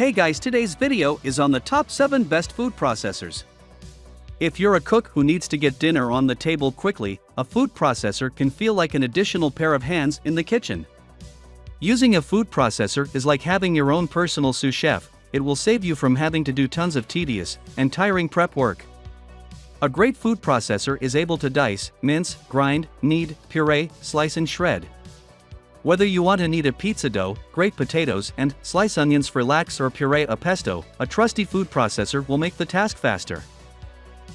Hey guys, today's video is on the top 7 best food processors. If you're a cook who needs to get dinner on the table quickly, a food processor can feel like an additional pair of hands in the kitchen. Using a food processor is like having your own personal sous chef. It will save you from having to do tons of tedious and tiring prep work. A great food processor is able to dice, mince, grind, knead, puree, slice and shred. Whether you want to knead a pizza dough, grate potatoes, and slice onions for latkes or puree a pesto, a trusty food processor will make the task faster.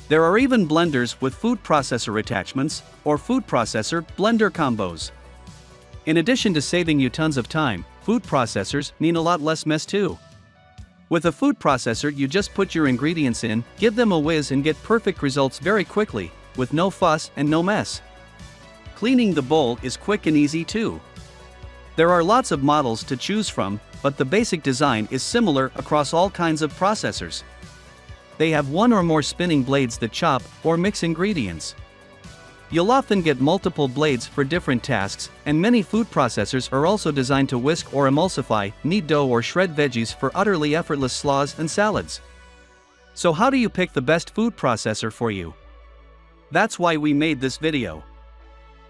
There are even blenders with food processor attachments, or food processor blender combos. In addition to saving you tons of time, food processors mean a lot less mess too. With a food processor, you just put your ingredients in, give them a whiz and get perfect results very quickly, with no fuss and no mess. Cleaning the bowl is quick and easy too. There are lots of models to choose from, but the basic design is similar across all kinds of processors. They have one or more spinning blades that chop or mix ingredients. You'll often get multiple blades for different tasks, and many food processors are also designed to whisk or emulsify, knead dough or shred veggies for utterly effortless slaws and salads. So how do you pick the best food processor for you? That's why we made this video.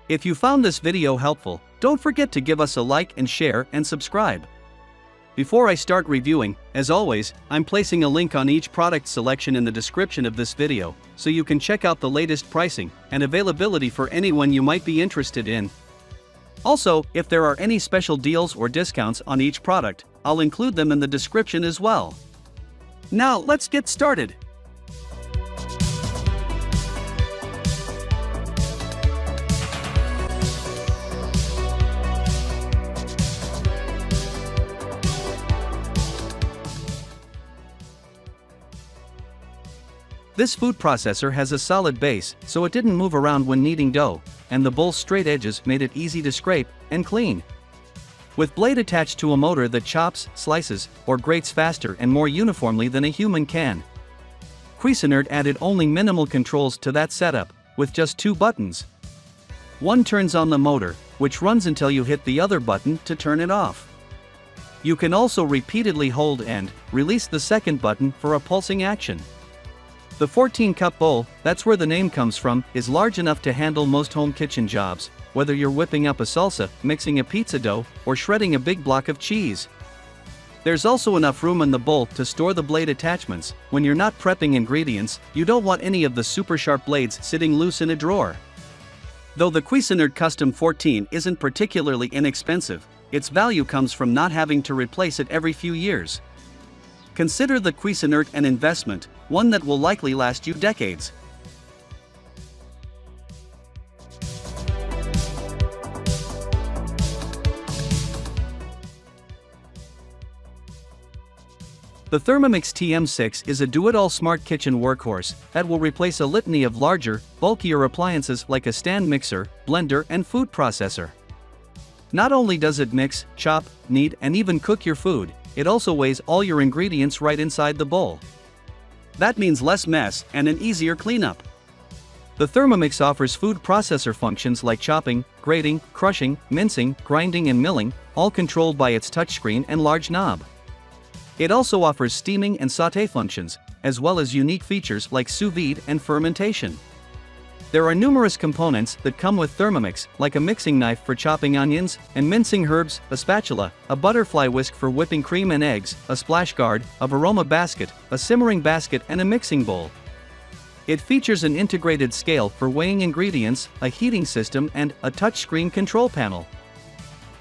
If you found this video helpful, don't forget to give us a like and share and subscribe. Before I start reviewing, as always, I'm placing a link on each product selection in the description of this video, so you can check out the latest pricing and availability for anyone you might be interested in. Also, if there are any special deals or discounts on each product, I'll include them in the description as well. Now let's get started. This food processor has a solid base, so it didn't move around when kneading dough, and the bowl's straight edges made it easy to scrape and clean. With blade attached to a motor that chops, slices, or grates faster and more uniformly than a human can. Cuisinart added only minimal controls to that setup, with just 2 buttons. One turns on the motor, which runs until you hit the other button to turn it off. You can also repeatedly hold and release the second button for a pulsing action. The 14-cup bowl, that's where the name comes from, is large enough to handle most home kitchen jobs, whether you're whipping up a salsa, mixing a pizza dough, or shredding a big block of cheese. There's also enough room in the bowl to store the blade attachments. When you're not prepping ingredients, you don't want any of the super sharp blades sitting loose in a drawer. Though the Cuisinart Custom 14 isn't particularly inexpensive, its value comes from not having to replace it every few years. Consider the Cuisinart an investment, one that will likely last you decades. The Thermomix TM6 is a do-it-all smart kitchen workhorse that will replace a litany of larger, bulkier appliances like a stand mixer, blender, and food processor. Not only does it mix, chop, knead, and even cook your food, it also weighs all your ingredients right inside the bowl. That means less mess and an easier cleanup. The Thermomix offers food processor functions like chopping, grating, crushing, mincing, grinding and milling, all controlled by its touchscreen and large knob. It also offers steaming and sauté functions, as well as unique features like sous vide and fermentation. There are numerous components that come with Thermomix, like a mixing knife for chopping onions and mincing herbs, a spatula, a butterfly whisk for whipping cream and eggs, a splash guard, a aroma basket, a simmering basket and a mixing bowl. It features an integrated scale for weighing ingredients, a heating system and a touchscreen control panel.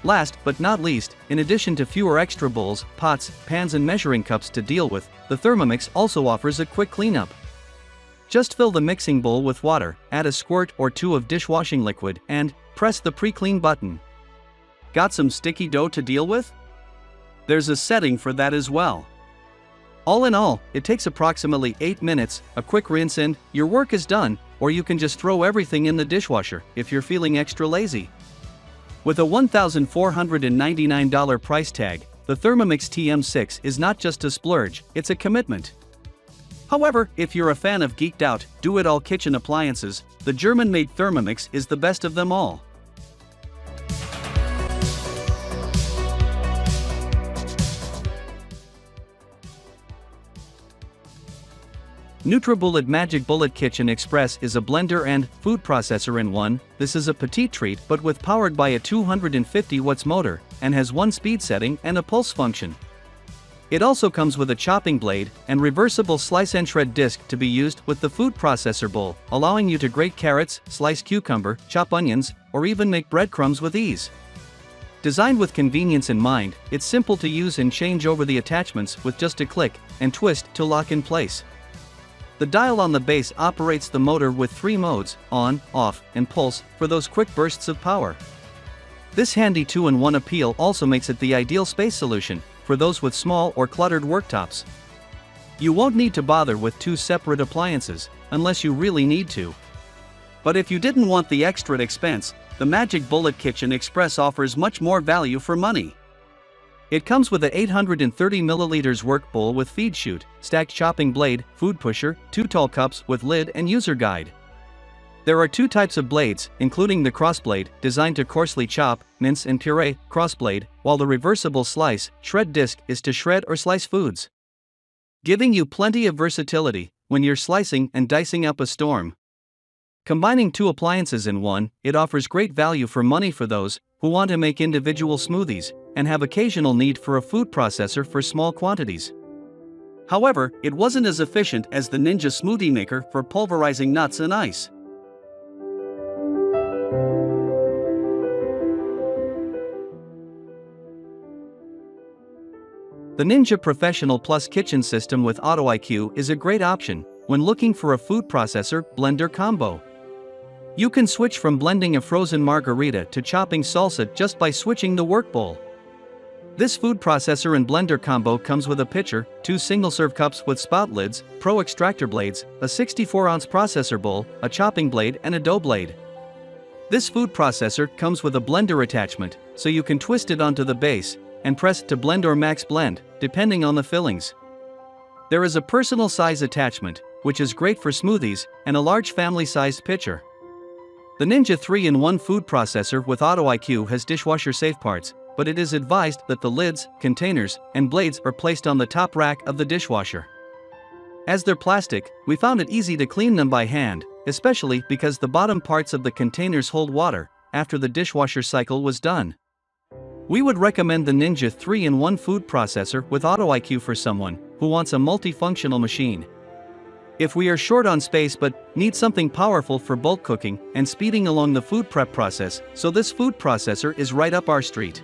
Last but not least, in addition to fewer extra bowls, pots, pans and measuring cups to deal with, the Thermomix also offers a quick cleanup. Just fill the mixing bowl with water, add a squirt or 2 of dishwashing liquid, and press the pre-clean button. Got some sticky dough to deal with? There's a setting for that as well. All in all, it takes approximately 8 minutes, a quick rinse and your work is done, or you can just throw everything in the dishwasher if you're feeling extra lazy. With a $1,499 price tag, the Thermomix TM6 is not just a splurge, it's a commitment. However, if you're a fan of geeked out, do-it-all kitchen appliances, the German-made Thermomix is the best of them all. Nutribullet Magimix Kitchen Express is a blender and food processor in one. This is a petite treat but with powered by a 250 watts motor, and has one speed setting and a pulse function. It also comes with a chopping blade and reversible slice and shred disc to be used with the food processor bowl, allowing you to grate carrots, slice cucumber, chop onions, or even make breadcrumbs with ease. Designed with convenience in mind, it's simple to use and change over the attachments with just a click and twist to lock in place. The dial on the base operates the motor with 3 modes, on, off, and pulse, for those quick bursts of power. This handy 2-in-1 appeal also makes it the ideal space solution for those with small or cluttered worktops. You won't need to bother with 2 separate appliances, unless you really need to. But if you didn't want the extra expense, the Magimix Kitchen Express offers much more value for money. It comes with a 830 ml work bowl with feed chute, stacked chopping blade, food pusher, 2 tall cups with lid and user guide. There are 2 types of blades, including the crossblade, designed to coarsely chop, mince and puree, crossblade, while the reversible slice, shred disc is to shred or slice foods, giving you plenty of versatility when you're slicing and dicing up a storm. Combining 2 appliances in one, it offers great value for money for those who want to make individual smoothies and have occasional need for a food processor for small quantities. However, it wasn't as efficient as the Ninja Smoothie Maker for pulverizing nuts and ice. The Ninja Professional Plus Kitchen System with Auto IQ is a great option when looking for a food processor blender combo. You can switch from blending a frozen margarita to chopping salsa just by switching the work bowl. This food processor and blender combo comes with a pitcher, 2 single-serve cups with spout lids, pro extractor blades, a 64-ounce processor bowl, a chopping blade and a dough blade. This food processor comes with a blender attachment, so you can twist it onto the base and press to blend or max blend, depending on the fillings. There is a personal size attachment, which is great for smoothies, and a large family-sized pitcher. The Ninja 3-in-1 food processor with Auto IQ has dishwasher-safe parts, but it is advised that the lids, containers, and blades are placed on the top rack of the dishwasher. As they're plastic, we found it easy to clean them by hand, especially because the bottom parts of the containers hold water after the dishwasher cycle was done. We would recommend the Ninja 3-in-1 food processor with Auto IQ for someone who wants a multifunctional machine. If we are short on space but need something powerful for bulk cooking and speeding along the food prep process, so this food processor is right up our street.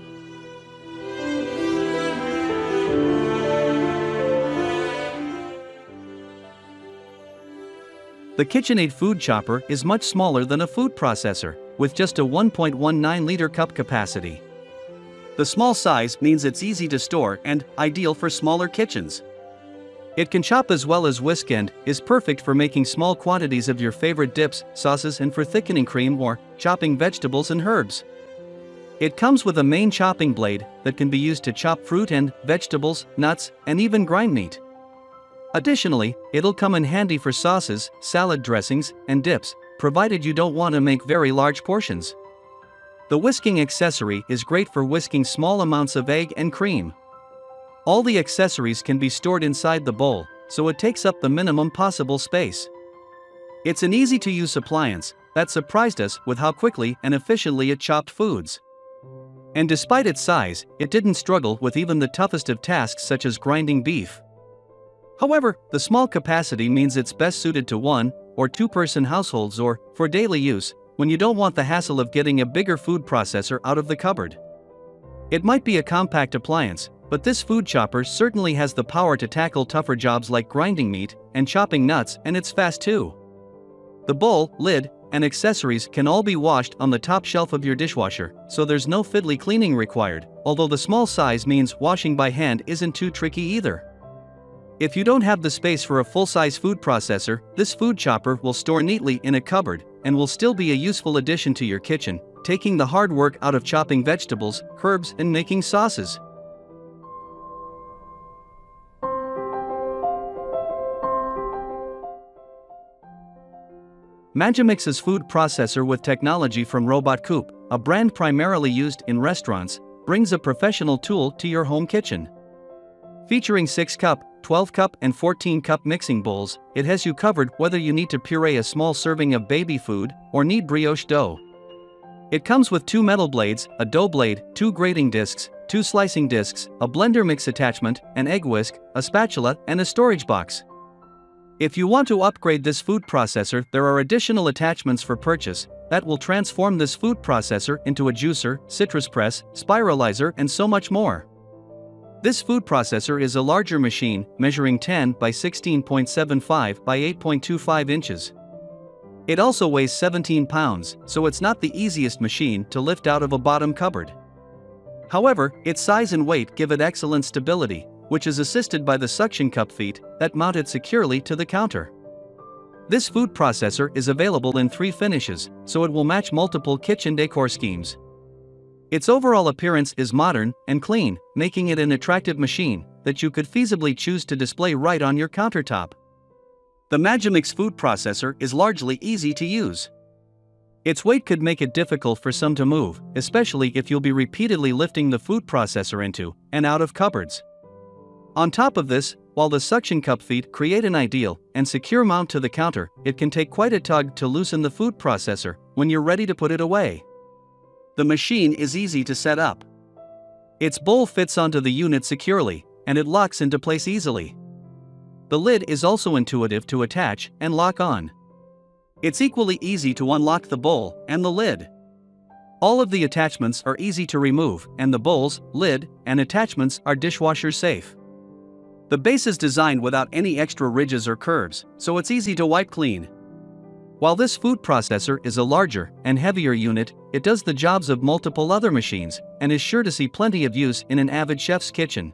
The KitchenAid food chopper is much smaller than a food processor, with just a 1.19-liter cup capacity. The small size means it's easy to store and ideal for smaller kitchens. It can chop as well as whisk and is perfect for making small quantities of your favorite dips, sauces and for thickening cream or chopping vegetables and herbs. It comes with a main chopping blade that can be used to chop fruit and vegetables, nuts, and even grind meat. Additionally, it'll come in handy for sauces, salad dressings, and dips, provided you don't want to make very large portions. The whisking accessory is great for whisking small amounts of egg and cream. All the accessories can be stored inside the bowl, so it takes up the minimum possible space. It's an easy-to-use appliance that surprised us with how quickly and efficiently it chopped foods. And despite its size, it didn't struggle with even the toughest of tasks such as grinding beef. However, the small capacity means it's best suited to 1- or 2-person households or, for daily use, when you don't want the hassle of getting a bigger food processor out of the cupboard. It might be a compact appliance, but this food chopper certainly has the power to tackle tougher jobs like grinding meat and chopping nuts, and it's fast too. The bowl, lid, and accessories can all be washed on the top shelf of your dishwasher, so there's no fiddly cleaning required, although the small size means washing by hand isn't too tricky either. If you don't have the space for a full-size food processor, this food chopper will store neatly in a cupboard and will still be a useful addition to your kitchen, taking the hard work out of chopping vegetables, herbs, and making sauces. Magimix's food processor with technology from Robot Coupe, a brand primarily used in restaurants, brings a professional tool to your home kitchen. Featuring 6-cup, 12-cup and 14-cup mixing bowls, it has you covered whether you need to puree a small serving of baby food or knead brioche dough. It comes with 2 metal blades, a dough blade, 2 grating discs, 2 slicing discs, a blender mix attachment, an egg whisk, a spatula, and a storage box. If you want to upgrade this food processor, there are additional attachments for purchase that will transform this food processor into a juicer, citrus press, spiralizer, and so much more. This food processor is a larger machine, measuring 10 by 16.75 by 8.25 inches. It also weighs 17 pounds, so it's not the easiest machine to lift out of a bottom cupboard. However, its size and weight give it excellent stability, which is assisted by the suction cup feet that mount it securely to the counter. This food processor is available in 3 finishes, so it will match multiple kitchen decor schemes. Its overall appearance is modern and clean, making it an attractive machine that you could feasibly choose to display right on your countertop. The Magimix food processor is largely easy to use. Its weight could make it difficult for some to move, especially if you'll be repeatedly lifting the food processor into and out of cupboards. On top of this, while the suction cup feet create an ideal and secure mount to the counter, it can take quite a tug to loosen the food processor when you're ready to put it away. The machine is easy to set up. Its bowl fits onto the unit securely, and it locks into place easily. The lid is also intuitive to attach and lock on. It's equally easy to unlock the bowl and the lid. All of the attachments are easy to remove, and the bowls, lid, and attachments are dishwasher safe. The base is designed without any extra ridges or curves, so it's easy to wipe clean. While this food processor is a larger and heavier unit, it does the jobs of multiple other machines and is sure to see plenty of use in an avid chef's kitchen.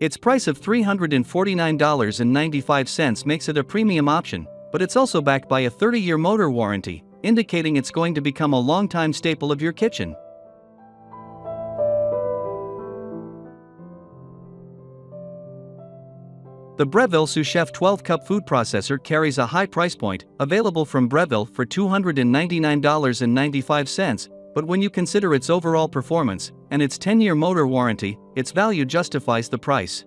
Its price of $349.95 makes it a premium option, but it's also backed by a 30-year motor warranty, indicating it's going to become a long-time staple of your kitchen. The Breville Sous Chef 12-cup food processor carries a high price point, available from Breville for $299.95, but when you consider its overall performance and its 10-year motor warranty, its value justifies the price.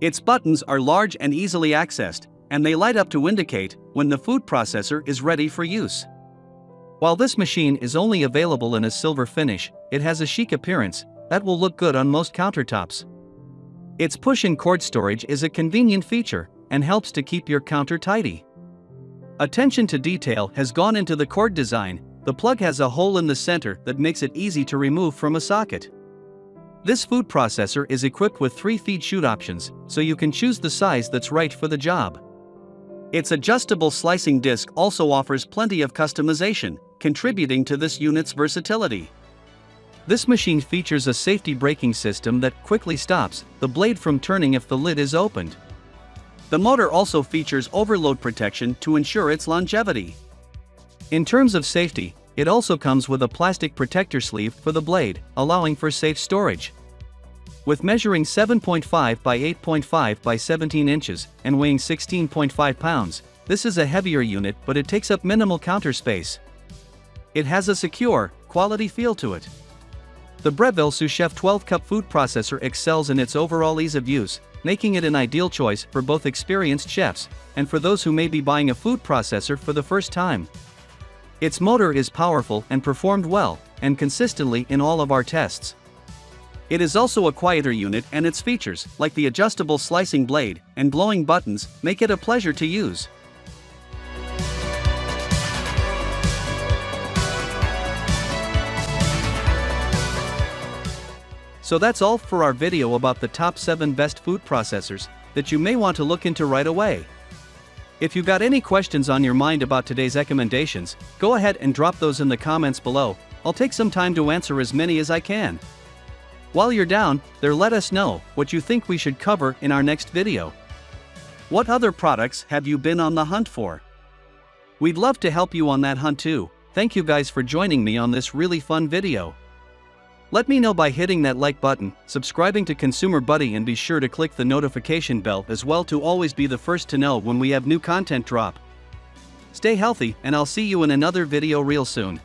Its buttons are large and easily accessed, and they light up to indicate when the food processor is ready for use. While this machine is only available in a silver finish, it has a chic appearance that will look good on most countertops. Its push and cord storage is a convenient feature and helps to keep your counter tidy. Attention to detail has gone into the cord design. The plug has a hole in the center that makes it easy to remove from a socket. This food processor is equipped with 3 feed chute options, so you can choose the size that's right for the job. Its adjustable slicing disc also offers plenty of customization, contributing to this unit's versatility. This machine features a safety braking system that quickly stops the blade from turning if the lid is opened. The motor also features overload protection to ensure its longevity. In terms of safety, it also comes with a plastic protector sleeve for the blade, allowing for safe storage. With measuring 7.5 by 8.5 by 17 inches and weighing 16.5 pounds, this is a heavier unit, but it takes up minimal counter space. It has a secure, quality feel to it. The Breville Sous Chef 12-cup food processor excels in its overall ease of use, making it an ideal choice for both experienced chefs and for those who may be buying a food processor for the first time. Its motor is powerful and performed well and consistently in all of our tests. It is also a quieter unit, and its features, like the adjustable slicing blade and glowing buttons, make it a pleasure to use. So that's all for our video about the top 7 best food processors that you may want to look into right away. If you got any questions on your mind about today's recommendations, go ahead and drop those in the comments below. I'll take some time to answer as many as I can. While you're down there, let us know what you think we should cover in our next video. What other products have you been on the hunt for? We'd love to help you on that hunt too. Thank you guys for joining me on this really fun video. Let me know by hitting that like button, subscribing to Consumer Buddy, and be sure to click the notification bell as well to always be the first to know when we have new content drop. Stay healthy, and I'll see you in another video real soon.